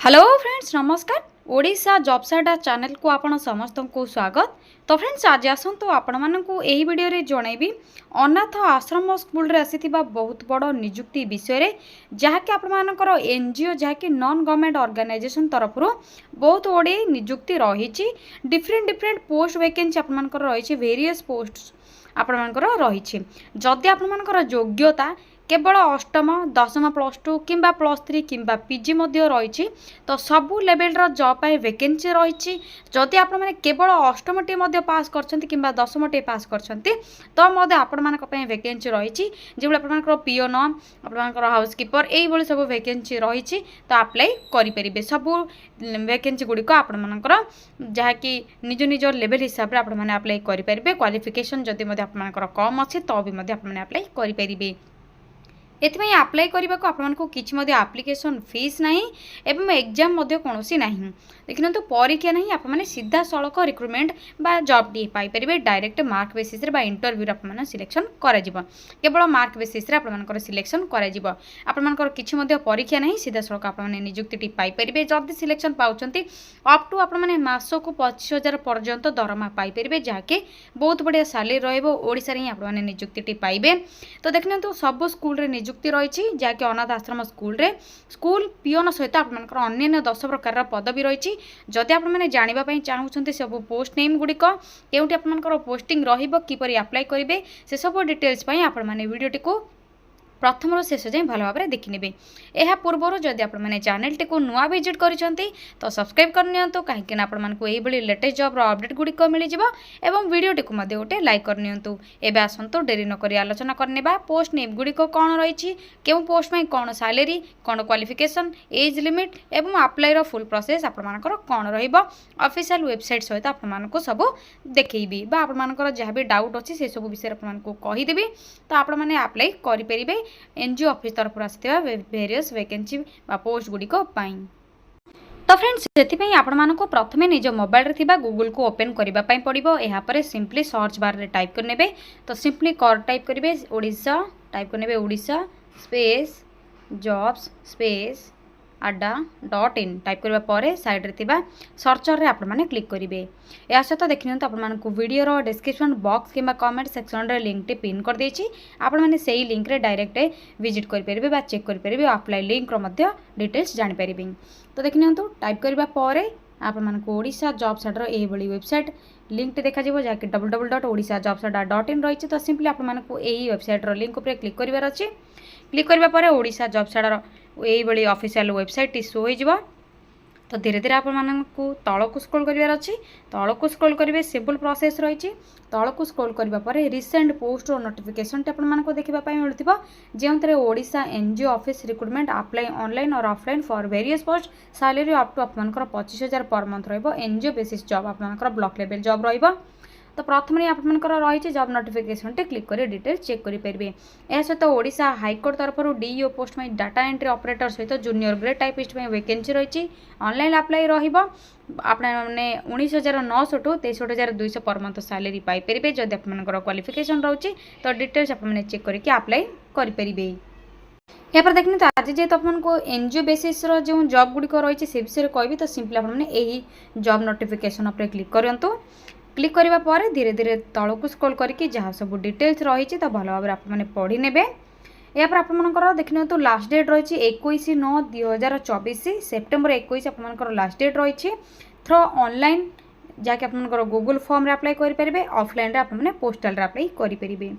Hello friends नमस्कार। Odisha job site channel को आपण समस्त को स्वागत। तो फ्रेंड्स आज आसतु आपण मानकु एही वीडियो रे जणैबी अनाथ आश्रम स्कूल रे आसीथिबा बहुत बड़ नियुक्ति विषय रे जहाँकि आपण मानकर एनजीओ जहाँकि नॉन गवर्नमेंट ऑर्गेनाइजेशन तरफ बहुत बड़ी नियुक्ति रही। डिफरेंट पोस्ट वैकेंसी आपण मानकर रही वेरियस पोस्ट आपण मानकर रही। जदि आपण मानकर योग्यता केवल अष्टम दशम +2 किंबा +3 किंबा पीजी रही तो सबू लेवल जॉब पाई वैकेंसी रही। जदि आपण माने केवल अष्टम टी पास करछंती किंबा दशम टी पास करछंती तो मध्य आपण मानक पई वैकेंसी रही। जे आपण मानकर पियोन आपण मानकर हाउसकीपर एई बळी सब वैकेंसी रही तो अप्लाई करि परिबे। सबू वैकेंसी गुडी को आपण मानकर जहा कि निज निज लेवल हिसाब रे आपण माने अप्लाई करि परिबे। क्वालिफिकेशन जदि मध्य आपण मानकर कम अछि तो भी मध्य आपण माने अप्लाई करि परिबे। एथिपाई अप्लाई करने को आपको किसी एप्लिकेशन फीस नहीं एवं एग्जाम कौन सी नहीं। देखिए तो परीक्षा नहीं आप सीधा सड़क रिक्रुटमेंट बा job T Piper direct mark basis रे बा इंटरव्यू आप सिलेक्शन करा केवल मार्क बेसिस रे आप सिलेक्शन करा आपंकर किसी परीक्षा नहीं सीधा सड़क आप नियुक्ति टी पाइपर। जल्दी सिलेक्शन पाँच अप टू आप मास को 25,000 पर्यंत दरमा पाइपर जहाँकि बहुत बढ़िया सैलरी रोशा ही आप नियुक्ति टी पाइबे। तो देखने तो सब स्कूल नियुक्ति रही जहाँकि अनाथ आश्रम स्कूल पियोन सहित आप अन्य 10 प्रकार पदवी रही। जदि आपने जानापी चाहते सब पोस्ट नेम गुड़िक केउठी आपनकर पोस्टिंग रहीपर अप्लाई करेंगे से सब डिटेल्स आपने वीडियोटी को प्रथम शेष जाए भल भाव में देखने। यह पूर्व जदि आप चैनल टी नुआ विजिट कर तो सब्सक्राइब करनी कहीं आपको लेटेस्ट जॉब अपडेट गुड़िक मिल जाए। वीडियोटी को गोटे लाइक करनी। एवं आसतु डेरी नक आलोचना करने पोस्ट नेम गुड़िक कौन रही क्यों पोस्ट में कौन सैलरी कौन क्वालिफिकेशन एज लिमिट एवं अप्लाई फुल प्रोसेस आपर कौन रफिशियल वेबसाइट सहित आपको सब देखी आपर जहाँ भी डाउट अच्छी से सब विषय आपको कहीदेवी तो आपने अप्लाई करें एनजीओ ऑफिस तरफ आसथिबा वेरियस वैकेंसी पोस्ट गुड़िक। तो फ्रेंड्स से आपको प्रथमे निज मोबाइल रे थिबा गूगल को ओपन करने पड़ो। यहाँ सिंपली सर्च बार रे टाइप करने तो सिंपली टाइप करेंगे ओडिशा टाइप करने Odisha space jobs space adda.in type करबा परे साइड रे थिबा सर्चर रे आपण माने क्लिक करिवे। या सहित देखिन तो आपण मानकु वीडियो रो डिस्क्रिप्शन बॉक्स किबा कमेंट सेक्शन रे लिंक टे पिन कर देछि। आपण माने सेही लिंक रे डायरेक्ट विजिट करि परिबे बा चेक करि परिबे अप्लाई लिंक रो मध्य डिटेल्स जानि परिबे। तो देखिन तो टाइप करबा परे आपण मानकु ओडिशा जॉब साइट रो एही बळी वेबसाइट लिंक टे देखा जिवो जाके www.odishaJobsadda.in रही। तो सिंपली आपण मानकु एही वेबसाइट रो लिंक ऊपर क्लिक करिवार अछि। क्लिक करबा परे ओडिशा जॉब साइट यही बड़ी ऑफिशियल वेबसाइट टी शो हो। तो धीरे धीरे आपको तल को स्क्रॉल करार अच्छी तल को स्क्रॉल करेंगे सिंपल प्रोसेस रही। तल को स्क्रॉल करने रिसेंट पोस्ट और नोटिफिकेशन आपको देखापी मिलूँ जो Odisha NGO office recruitment apply online और offline for various post salary up to आपंकर 25,000 per month NGO basis job आपंकर ब्लॉक लेवल जॉब रही। तो प्रथम आपंकर रही जॉब नोटिफिकेशन टे क्लिक कर डिटेल्स चेक करेंगे। यह सहित ओडिशा हाईकोर्ट तरफ डीईओ पोस्ट में डाटा एंट्री ऑपरेटर सहित जूनियर ग्रेड टाइपिस्ट में वैकेंसी रही। ऑनलाइन अप्लाई आपने 19,900 to 63,200 per month salary Piper जदि आपंकर क्वालिफिकेशन रही तो डिटेल्स आपने चेक करके अप्लाई करेंगे। यहाँ पर देखने तो आज जेहतु आपको एनजीओ बेसिस जो जॉब गुड़िक रही से विषय कहि तो सिंपली आपने यही जॉब नोटिफिकेशन उपर क्लिक करूँ। क्लिक करने पर धीरे धीरे तल को स्क्रॉल करके जहाँ सब डिटेल्स रही तो भल भाव में पढ़ी ने। या पर आपंकर देखने तो लास्ट डेट रही 21/9/2024 सेप्टेम्बर 21 आपंकर लास्ट डेट रही। थ्रो ऑनलाइन जहाँकि आपंकर गूगल फॉर्म रे अप्लाई करेंगे ऑफलाइन आपने पोस्टाल रे अप्लाई करेंगे।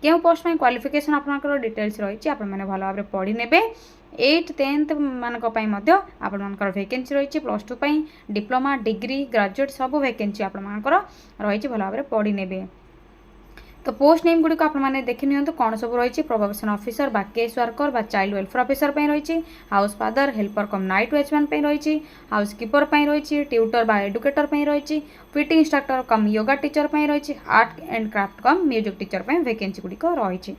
क्यों पोस्ट में क्वालिफिकेशन आपंकर डिटेल्स रही आपने भल भाव पढ़ी ने। 8th 10th मानक आपंकर वैकेंसी रही +2 डिप्लोमा डिग्री ग्रेजुएट सब वैकेंसी आपंकर रही भल भाव पढ़ी ने। तो पोस्ट नेम गुड़िक आपने देखी नियंतु कौन सब रही प्रोबेशन ऑफिसर बा केस वर्कर बा चाइल्ड वेलफेयर ऑफिसर रही house father helper cum night watchman रही हाउस कीपर रही ट्यूटर बा एडुकेटर रही PT instructor cum yoga teacher रही art and craft cum music teacher vacancy गुड़िक रही।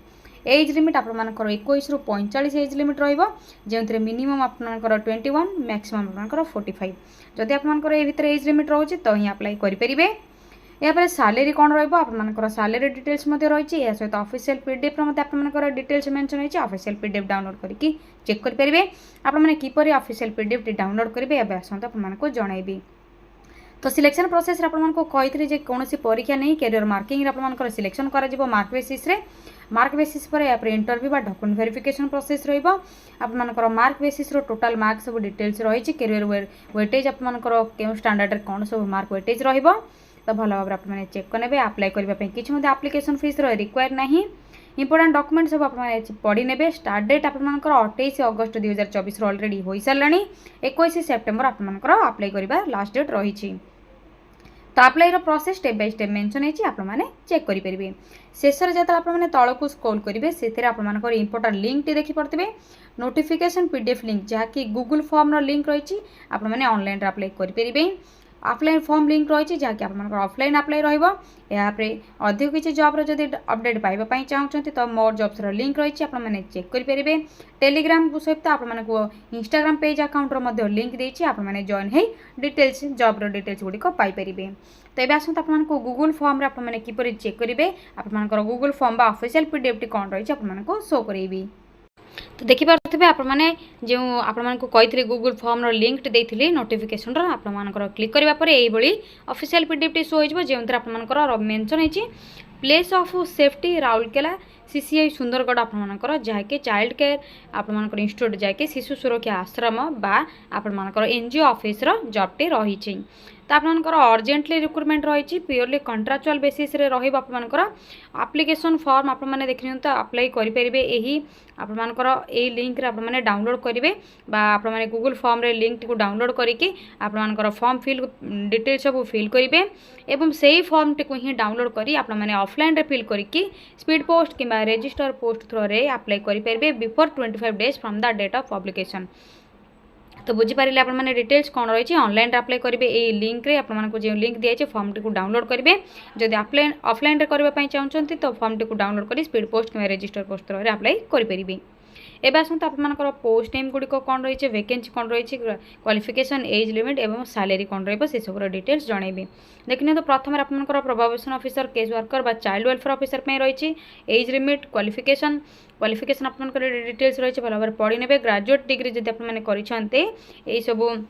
एज लिमिट आपर 21 ରୁ 45 एज लिमिट रो मिनिमम आपर 21 मैक्सिमम आपर 45। जदि आपर एज लिमिट रोचे तो ही अप्लाई करेंगे। यापर सालेरी कौन रहा सालेरी डिटेल्स रही है सहित ऑफिशियल पीडीएफ आप डिटेल्स मेंशन होती ऑफिशियल पीडीएफ डाउनलोड करके चेक करेंगे आपने किपर ऑफिशियल पीडीएफ डाउनलोड करेंगे आसत आपको जनइबी। तो सिलेक्शन प्रोसेस आपको कही कौन परीक्षा नहीं कैरियर मार्किंग आप सिलेक्शन कर मार्क बेसिस पर या इंटरव्यू डॉक्यूमेंट वेरिफिकेशन प्रोसेस रपर मार्क बेसिस टोटाल मार्क सब डिटेल्स रही कैरियर वेटेज आपंकर क्यों स्टैंडर्ड कौन सब मार्क वेटेज रहा तो भल भाव आपने चेक करेंगे अप्लाई करने किसी आप्लिकेसन फीस रिक्वायर ना इंपोर्टाट डॉक्यूमेंट सब आप पढ़ी ने स्टार्ट डेट आपंकर 28 अगस्त 2024 अलरेडी हो सारे 21 सेप्टेम्बर आपंकर अप्लाई करवा लास्ट डेट रही। तो apply process step by step mention होती आपने चेक करेंगे शेष में जो आपने तौक स्क्रॉल करेंगे से इंपोर्टाट लिंक टी देखिपे नोटिफिकेशन पीडीएफ लिंक जहाँकि गूगल फॉर्म लिंक रही आपने ऑनलाइन अप्लाई करेंगे ऑफलाइन फॉर्म लिंक रही जहाँकि आप ऑफलाइन अप्लाई रही अधिक किसी जॉब्र जब अपडेट पाइबापी चाहते तो मोर जॉब्स लिंक रही आपने चेक करेंगे टेलीग्राम सहित आपको इंस्टाग्राम पेज अकाउंट लिंक देती आपने जॉइन हो डिटेल्स जॉब्र डिटेल्स गुड़िक पाइपर। तो ये आसत आपको गूगल फॉर्म आपने किपर चेक करेंगे आपंकर गूगल फॉर्म बा ऑफिशियल पीडीएफ कौन रही आपको शो करेंगे। तो देखिपे आपने जो आपको कही गूगल फॉर्म लिंक देती नोटिफिकेशन आपर क्लिक करापर यही ऑफिशियल पीडीएफ टी शो हो जो आपर मेंशन होती place of safety Rourkela CCI Sundargarh आपर जहाँकि चाइल्ड केयर आपर इंस्टीट्यूट जाके शिशु सुरक्षा आश्रम बा आपर एनजीओ ऑफिस जॉब टी रही तो आपंकर अर्जेंटली रिक्रुटमेंट रही प्योरली कंट्राक्चुअल बेसिस आपंकर आप्लिकेसन फॉर्म आपने देखिए तो अप्लाई करेंगे यही आपंकर यही लिंक आपने डाउनलोड करेंगे आपने गूगल फॉर्म रे लिंक को डाउनलोड करके आपंकर फॉर्म फिल डिटेल्स सब फिल करेंगे एवं से ही फॉर्म टी ही डाउनलोड करी आपने ऑफलाइन रे फिल करके स्पीड पोस्ट कि रजिस्टर पोस्ट थ्रो रे अप्लाई करेंगे before 25 days from the date of publication. तो बुझीपारे आपने डिटेल्स कौन रही ऑनलाइन अप्लाई करेंगे यही लिंक रे आपको जो लिंक दिखाई फॉर्म टी डाउनलोड करेंगे जब ऑफलाइन करने चाहते तो फॉर्म टी डाउनलोड कर स्पीड पोस्ट कि रजिस्टर पोस्ट थ्रो अप्लाई करेंगे। एवं आसत आपंकर पोस्ट नेम गुड़िक कौन रही वैकेंसी कौन रही क्वालिफिकेशन एज लिमिट और सैलरी कौन रही सब डिटेल्स जनइबी। देखिए तो प्रथम आपंकर प्रोबेशन ऑफिसर केस वर्कर बा चाइल्ड वेलफेयर ऑफिसर रही एज लिमिट क्वालिफिकेशन आपंकर डिटेल्स रही भल भाव पढ़ी ने ग्रेजुएट डिग्री जब आपने करते सब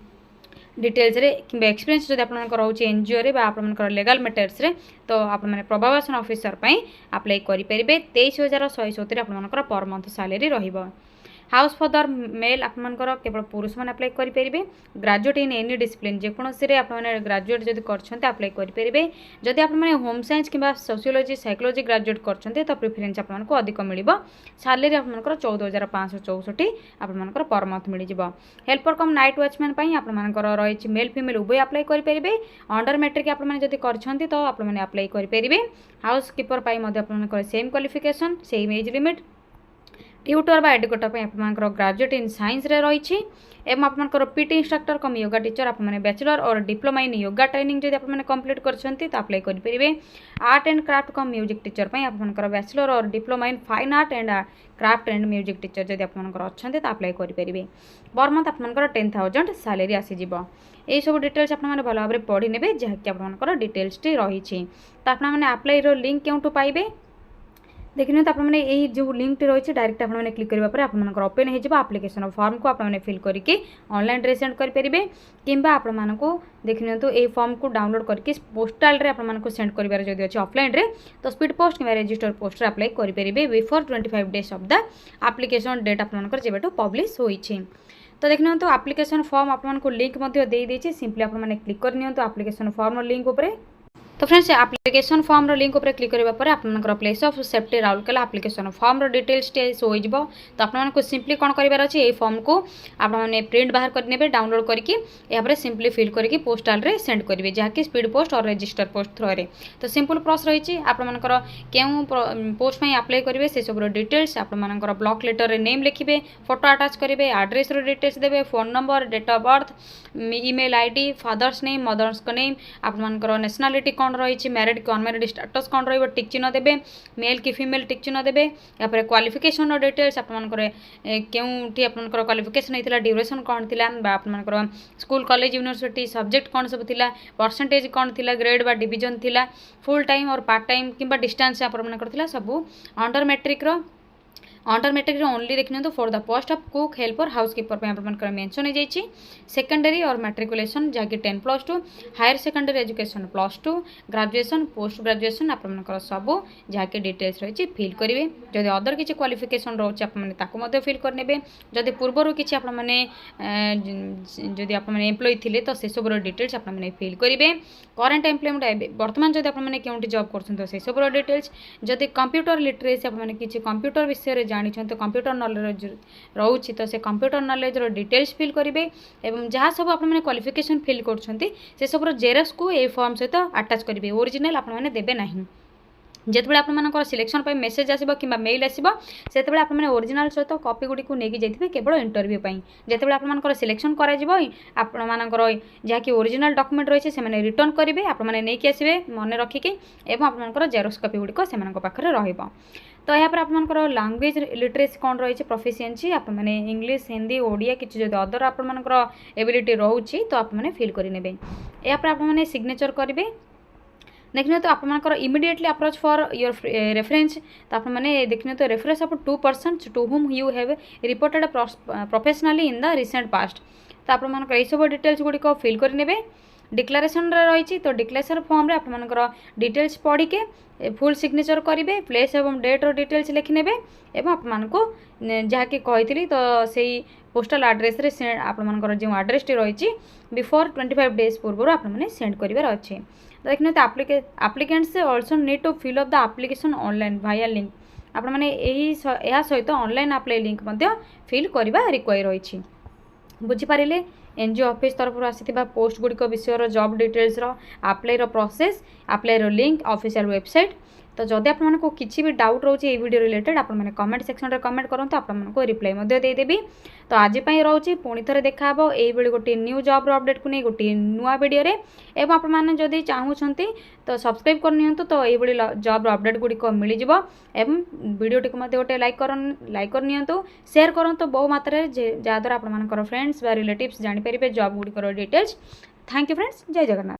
डिटेल्स रे कि एक्सपीरियंस जब आप रोचे एनजीओ रे आपंकर लेगाल मैटर्स रे तो आपने प्रोबेशन ऑफिसर अप्लाई करेंगे 23,170 आपंकर पर मंथ सैलरी रही। हाउस फादर मेल आपंकर केवल पुरुष मैंने अप्लाई करेंगे ग्रेजुएट इन एनी डिसिप्लिन जेकोसी आपने ग्रेजुएट जब कर अप्लाई करेंगे जदि आपने होम साइंस कि सोशियोलॉजी साइकोलॉजी ग्रेजुएट करते तो प्रिफरेन्स आपको अधिक मिल सैलरी आपंकर 14,564 आपंकर पर मंथ मिल जाव। हेल्पर कम नाइट वॉचमैन आपंकर रही मेल फीमेल उभय अप्लाई करेंगे अंडर मैट्रिक आपने जब कर तो आपने अप्लाई करेंगे हाउस कीपर आपंकर same qualification same age limit tutor बा एडुकेटर आपंकर ग्रेजुएट इन साइंस रे रही एवं आपंकर PT instructor cum yoga teacher आपने बैचलर और डिप्लोमा इन योगा ट्रेनिंग जब आपने कंप्लीट करते तो अप्लाई करेंगे। Art and craft cum music teacher आपंकर बैचलर और diploma in fine art and craft and music teacher जब आपंकर अच्छा तो अप्लाई करेंगे पर मंथ आपंकर 10,000 सैलरी आसीज यही सब डिटेल्स आपने भल भाव पढ़ी ने जहाँकि आपंकर डिटेल्स टी रही तो आपने अप्लाई लिंक क्यों पाइबे देखिए तो आपने यही जो लिंक रही डायरेक्ट आपने क्लिक करापर आपंकर ओपन हो आप्लिकेसन फॉर्म को आपने फिल करके ऑनलाइन रे सेंड करेंगे कि आपको देखिए तो ये फॉर्म को डाउनलोड करके पोस्टाल रे आपको सेंड कर जब अच्छे ऑफलाइन रे तो स्पीड पोस्ट कि रजिस्टर पोस्ट अप्लाई करेंगे before 25 days of the application date आपंकर जब पब्लिश होती। तो देखिए तो एप्लिकेशन फॉर्म आपको लिंक देदेचे सिंपली आपने क्लिक कर नियंतु एप्लिकेशन फॉर्म लिंक उपरे। तो फ्रेंड्स एप्लिकेशन फॉर्म लिंक उपर क्लिक करने आपंकर place of safety Rourkela application form details show हो तो आपको सिंपली कौन कर फॉर्म को आपने प्रिंट बाहर करने डाउनलोड करके सिंपली फिल करके पोस्टाल रे सेंड करेंगे जहाँकि स्पीड पोस्ट और रजिस्टर पोस्ट थ्रो रे तो सिंपल प्रोसेस रही आपंकर क्यों पोस्ट में अप्लाई करेंगे से सब डिटेल्स आपंकर ब्लॉक लेटर नेम लिखे फोटो अटाच करेंगे एड्रेस डिटेल्स देवे phone number date of birth email ID father's name mother's name आपंकर नेशनालिटी कौन कौन रही मैरिड कि अनमेरिड स्टेटस कौन रही टिक चिन्ह देवे मेल कि फीमेल टिक चिन्ह देवे यापर क्वालिफिकेशन डिटेल्स आपर केउठी आपनकर क्वालिफिकेशन होता ड्यूरेशन कौन थी आपर स्कूल कॉलेज यूनिवर्सिटी सब्जेक्ट कौन सब थिला परसेंटेज कौन थिला ग्रेड बा डिवीजन थिला फुल टाइम और पार्ट टाइम किंबा डिस्टेंस आपर थिला सब under matric under matric only देखिए for the post of cook helper housekeeper आप मेंशन हो जाइए सेकेंडरी और मैट्रिकुलेशन जहाँकि 10+2 higher secondary education +2 graduation post graduation आपर सब जहाँकि डिटेल्स रही फिल करेंगे जदि अदर किसी क्वालिफिकेशन रोचे आपको फिल करने जदि पूर्वर किसी जदि आप एम्प्लॉय थे तो से सब डिटेल्स आपने फिल करेंगे करेन्ट एम्प्लॉयमेंट बर्तमान जब आपने क्योंटी जॉब कर से सब डिटेल्स जदि कंप्यूटर लिटरेसी आपने किसी कंप्यूटर विषय जानी कंप्यूटर नॉलेज रोचे तो से कंप्यूटर नॉलेज डिटेल्स फिल करेंगे एवं जहाँ सब आपने क्वालिफिकेशन फिल कर सब जेरक्स को ये फॉर्म सहित अटैच करेंगे ओरिजिनल आपने देवे ना जिते आप सिलेक्शन पर मेसेज आसो कि मेल आसो से आपने ओरिजिनल सहित कॉपी गुड़ी को लेकिन जाइए केवल इंटरव्यू जिते आप सिलेक्शन कर जहाँकि ओरिजिनल डॉक्यूमेंट रही है रिटर्न करेंगे आपने नहीं आसवे मन रखिकी एवं आप जेरक्स कॉपी गुड़िक से रहा तो यहाँ पर आपर लैंग्वेज लिटरेसी कौन रही प्रोफिशिएंसी आपने इंग्लिश हिंदी ओडिया किसी जो अदर आपर एबिलिटी रोचे तो आपने फिल करेंगे यहाँ पर आपने सिग्नेचर करेंगे देखने तो आपर immediately approach for your reference तो आपने देखने तो reference of 2 persons to whom you have reported professionally in the recent past तो आपर ये सब डिटेल्स गुड़िक फिल करेंगे डिक्लेरेशन रही तो डिक्लेरेशन फॉर्म रे आपर डिटेल्स पढ़ी के फुल सिग्नेचर करेंगे प्लेस एवं डेट डिटेल्स लिखिने आपको जहाँकि कही तो से पोस्टाल आड्रेस रे आपर जो आड्रेस टी रही बिफोर 25 डेज पूर्व आपने सेंड करार अच्छे तो देखने तो applicants also need to fill up the application online via link आपने यह सहित ऑनलाइन अप्लाई लिंक फिल करवा रिक्वायर रही बुझीपारे एनजीओ ऑफिस तरफ आसी पोस्ट गुड़िक विषय job details apply process apply link official website तो जदि आपको किसी भी डाउट रोचे वीडियो रिलेटेड आपने कमेंट सेक्शन में कमेंट करूँ आपको रिप्लाई देदेवी तो आज रोचे पुणी थे देखा ये गोटे न्यू जॉब अपडेट को नहीं गोटे नुआ वीडियो एवं आपने जदि चाहूँगी तो सब्सक्राइब करनी तो ये जॉब अपडेट गुड़िक मिल एवं वीडियो टी गोटे लाइक करनी शेयर करूँ बहु मात्रा जहाँद्वारा आप फ्रेंड्स रिलेटिव्स जानीपर जॉब गुड़िकर डिटेल्स थैंक यू फ्रेंड्स जय जगन्नाथ।